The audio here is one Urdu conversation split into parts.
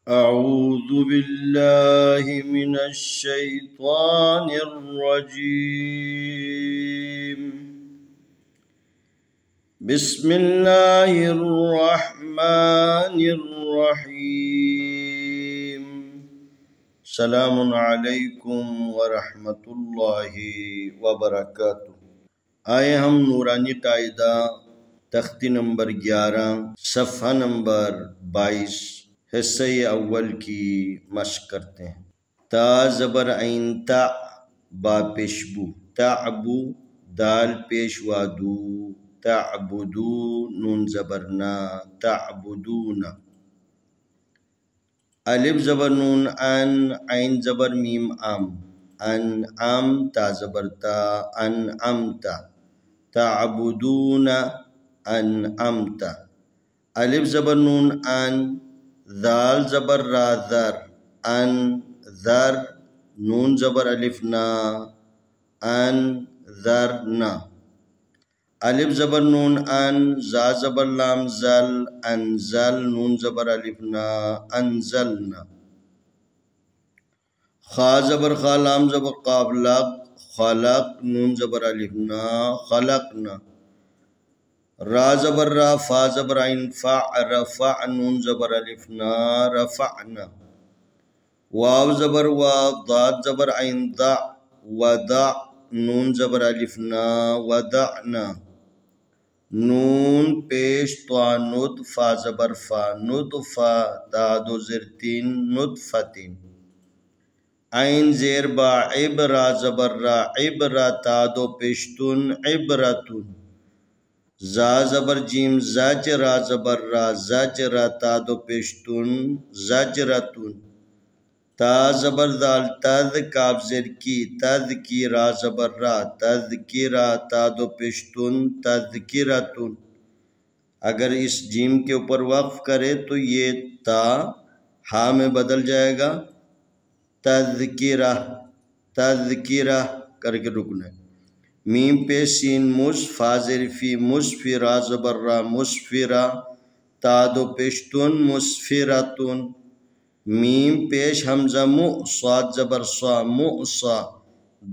أعوذ بالله من الشيطان الرجيم. بسم الله الرحمن الرحيم. السلام عليكم ورحمة الله وبركاته. آئے ہم نورانی قاعدہ تختی نمبر 11 صفحہ نمبر 22 حصہ اول کی مشق کرتے ہیں. تا زبر عین تا با پیشبو تعبو دال پیشوادو تعبدو نون زبرنا تعبدون. الف زبر نون ان عین زبر میم ام انعم تا زبر تا انعمتا تعبدون انعمتا. الف زبر نون ان ذال زبر را ذر ان ذر نون زبر الف نا ان ذرنا. الف زبر نون ان زا زبر لام زل انزل نون زبر الف نا انزلنا. خا زبر خا لام زبر قاف لق خلق نون زبر الف نا خلقنا. را زبر را فا زبر عین فع رفع نون زبر الف نا رفعنا. واو زبر وا ضاد زبر عین ضع وضع نون زبر الف نا وضعنا. نون پیش طا نطفہ زبر فا نطفہ تا دو زیر تین نطفتین. عین زیر با عبرا زبر را عبرا تا دو پیشتن عبرتن. زا زبر جیم زاجرا زبر را زاجرا تا دو پیشتن زاجرتن. تا زبر دال تذ کاف زیر کی تذ کی را زبر را تذکرہ تا دو پیشتن تذکرتن. اگر اس جیم کے اوپر وقف کرے تو یہ تا ہا میں بدل جائے گا تذکرہ تذکرہ کر کے رکنا ہے. میم پہ سین مس فا زیر فی مسفرہ زبر را مسفرہ تا دو پیشتن مسفرتن. میم پیش حمزہ مؤ صاد زبر صا مؤصا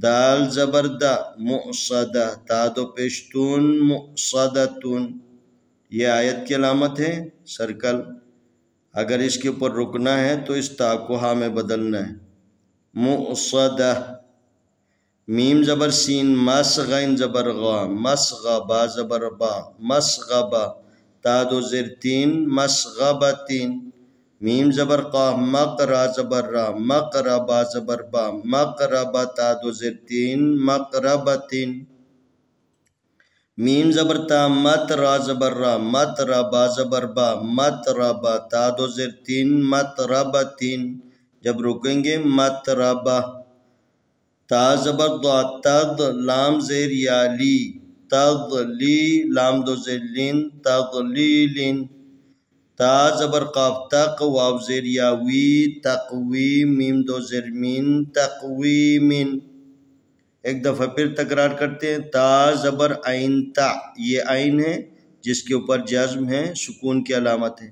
دال زبر دا مؤصدہ تا دو پیشتن مؤصدتن. یہ آیت کی علامت ہے سرکل. اگر اس کے اوپر رکنا ہے تو اس تا کو ہا میں بدلنا ہے مؤصدہ. میم زبر سین مسغین زبر غا مسغا با زبر با مسغبا تا دو زیر تین مسغبتین. میم زبر قاف مقرا زبر را مقرا با زبر با مقربا تا دو زیر تین مقربتین. میم زبر تا مت را زبر را مت را با زبر با مت ربا تا دو زیر تین متربتین. جب رکیں گے متربہ. تا زبر ضا تض لام زیر یا لی تض لی لام دو زیر لین تضلیلن. تا زبر قاف تق واو زیر یا وی تقوی میم دو زیر مین تقویمن. ایک دفعہ پھر تکرار کرتے ہیں. تا زبر عین تا یہ عین ہے جس کے اوپر جزم ہے سکون کی علامت ہے.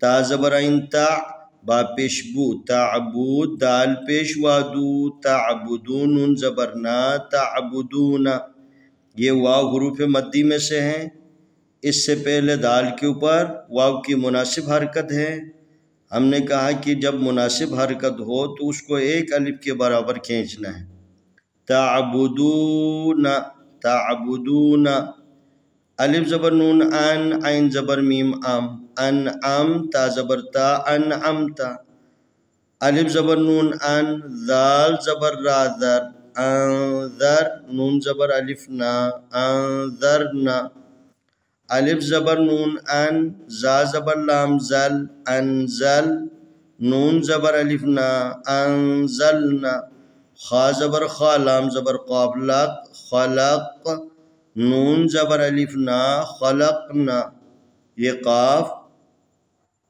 تا زبر عین تا با پیش بو تعبود دال پیش وادو تعبدون نون زبرنا تعبدون. یہ واو حروف مدی میں سے ہیں. اس سے پہلے دال کے اوپر واو کی مناسب حرکت ہے. ہم نے کہا کہ جب مناسب حرکت ہو تو اس کو ایک الف کے برابر کھینچنا ہے. تعبدون تعبدون. الف زبر نون ان عین زبر میم ام انعم تا زبر تا انعمتا. الف زبر نون ان ذال زبر را ذر انذر نون زبر الف نا انذرنا. الف زبر نون ان زا زبر لام زل انزل نون زبر الف نا انزلنا. خا زبر خا لام زبر قاف لق خلق نون زبر الف نا خلقنا. یہ قاف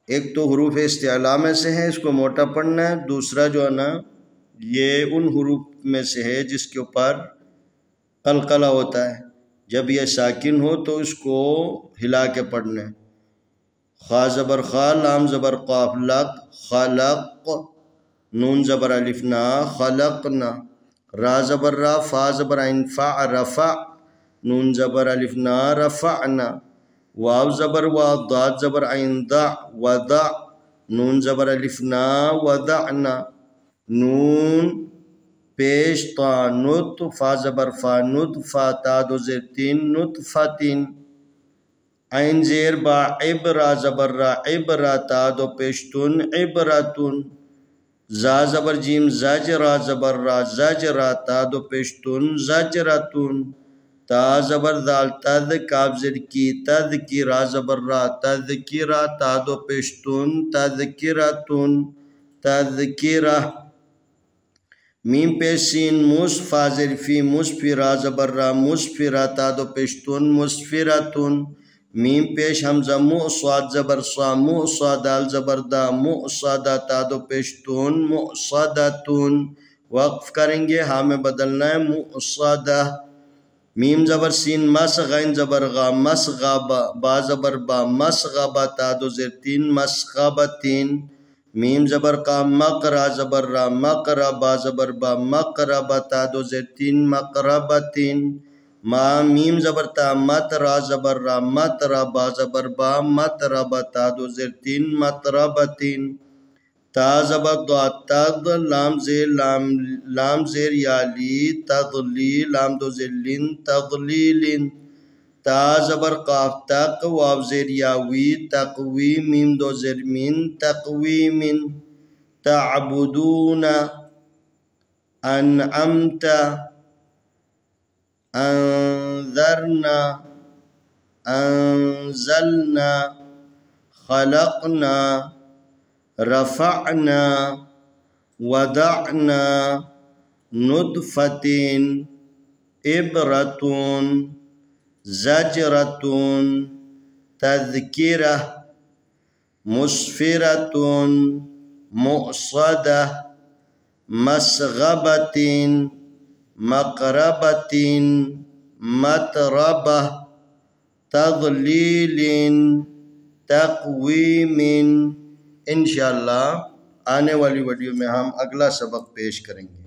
ایک تو حروف استعلاء میں سے ہے اس کو موٹا پڑھنا ہے. دوسرا جو ہے نا یہ ان حروف میں سے ہے جس کے اوپر قلقلہ ہوتا ہے. جب یہ ساکن ہو تو اس کو ہلا کے پڑھنا ہے. خا زبر خا لام زبر قاف لق خلق نون زبر الف نا خلقنا را زبر را فا زبر عین فع رفع نون زبر الف نا رفعنا واو زبر وا ضاد زبر عین ضع وضع نون زبر الف نا وضعنا نون پیش تا نطفہ زبر فا نطفہ تا دو زیر تین نطفتن عین زیر با عبرہ زبر را عبرہ تا دو پیشتن عبرتن زا زبر جیم زجرہ زبر را زجرہ تا دو پیشتن زجرتن تا زبر دال تذ کاف زیر کی تذکرہ زبر را تذکرہ تا دو پیشتن تذکرتن تذکرہ میم پیش سین مصفا زیر فی مصفرہ زبر را مصفرہ تا دو پیشتن مصفرتن میم پیش حمزہ مؤصاد زبر صا مؤصاد دال زبر دا مؤصادہ تا دو پیشتن مؤصدتن وقف کریں گے ہاں میں بدلنا ہے مؤصدہ میم زبر سین مس غین زبر غا مسغا با زبر با مسغبہ تا دو زیر تین مسغبتین میم زبر کا مقرہ زبر را مقرہ با زبر با مقربہ تا دو زیر تین مقربتین ما میم زبر تا مترا زبر را مترا با زبر با متربہ تا دو زیر تین متربتین تا زبر دو تغ لام زیر یالی تغلی لام دو زیر لن تغلیلن تا زبر قاف تق واو زیر یاوی تقوی میم دو زیر من تقویمن تعبدون انعمت انذرنا انزلنا خلقنا رفعنا وضعنا نطفة عبرة زجرة تذکرہ مسفرة مؤصدة مسغبة مقربة متربة تضلیل تقویم۔ انشاءاللہ آنے والی ویڈیو میں ہم اگلا سبق پیش کریں گے۔